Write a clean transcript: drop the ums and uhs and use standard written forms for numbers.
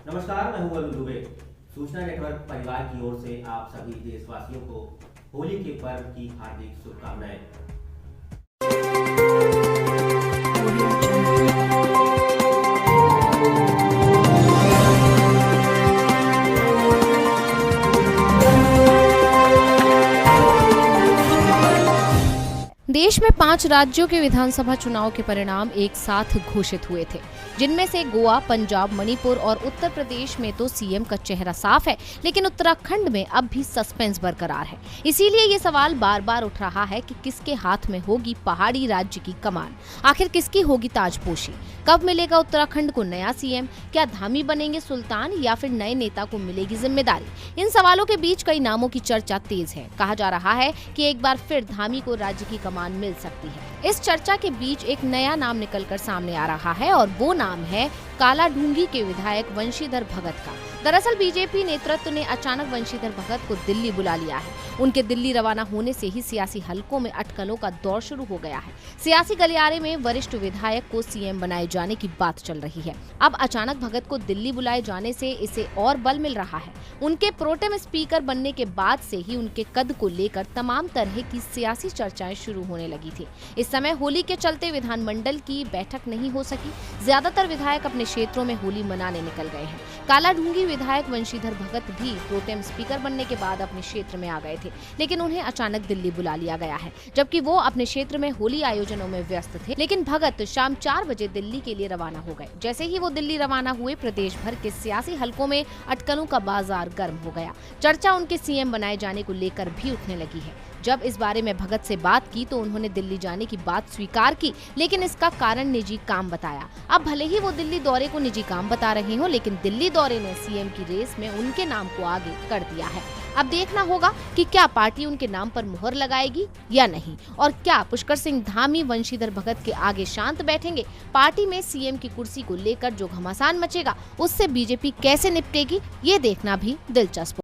नमस्कार, मैं हूं अरुण दुबे। सूचना नेटवर्क परिवार की ओर से आप सभी देशवासियों को होली के पर्व की हार्दिक शुभकामनाएं। देश में 5 राज्यों के विधानसभा चुनाव के परिणाम एक साथ घोषित हुए थे, जिनमें से गोवा, पंजाब, मणिपुर और उत्तर प्रदेश में तो सीएम का चेहरा साफ है, लेकिन उत्तराखंड में अब भी सस्पेंस बरकरार है। इसीलिए ये सवाल बार बार उठ रहा है कि किसके हाथ में होगी पहाड़ी राज्य की कमान, आखिर किसकी होगी ताजपोशी, कब मिलेगा उत्तराखंड को नया सीएम, क्या धामी बनेंगे सुल्तान या फिर नए नेता को मिलेगी जिम्मेदारी। इन सवालों के बीच कई नामों की चर्चा तेज है। कहा जा रहा है कि एक बार फिर धामी को राज्य की कमान मिल सकती है। इस चर्चा के बीच एक नया नाम निकलकर सामने आ रहा है और वो नाम है कालाढूंगी के विधायक वंशीधर भगत का। दरअसल बीजेपी नेतृत्व ने अचानक वंशीधर भगत को दिल्ली बुला लिया है। उनके दिल्ली रवाना होने से ही सियासी हलकों में अटकलों का दौर शुरू हो गया है। सियासी गलियारे में वरिष्ठ विधायक को सीएम बनाए जाने की बात चल रही है। अब अचानक भगत को दिल्ली बुलाए जाने से इसे और बल मिल रहा है। उनके प्रोटेम स्पीकर बनने के बाद से ही उनके कद को लेकर तमाम तरह की सियासी चर्चाएं शुरू होने लगी थी। इस समय होली के चलते विधानमंडल की बैठक नहीं हो सकी। ज्यादातर विधायक अपने क्षेत्रों में होली मनाने निकल गए हैं। कालाढूंगी विधायक वंशीधर भगत भी प्रोटेम स्पीकर बनने के बाद अपने क्षेत्र में आ गए थे, लेकिन उन्हें अचानक दिल्ली बुला लिया गया है, जबकि वो अपने क्षेत्र में होली आयोजनों में व्यस्त थे। लेकिन भगत शाम 4 बजे दिल्ली के लिए रवाना हो गए। जैसे ही वो दिल्ली रवाना हुए, प्रदेश भर के सियासी हलकों में अटकलों का बाजार गर्म हो गया। चर्चा उनके सीएम बनाए जाने को लेकर भी उठने लगी है। जब इस बारे में भगत से बात की तो उन्होंने दिल्ली जाने की बात स्वीकार की, लेकिन इसका कारण निजी काम बताया। अब भले ही वो दिल्ली दौरे को निजी काम बता रहे हो, लेकिन दिल्ली दौरे ने सीएम की रेस में उनके नाम को आगे कर दिया है। अब देखना होगा कि क्या पार्टी उनके नाम पर मुहर लगाएगी या नहीं, और क्या पुष्कर सिंह धामी वंशीधर भगत के आगे शांत बैठेंगे। पार्टी में सीएम की कुर्सी को लेकर जो घमासान मचेगा, उससे बीजेपी कैसे निपटेगी, ये देखना भी दिलचस्प।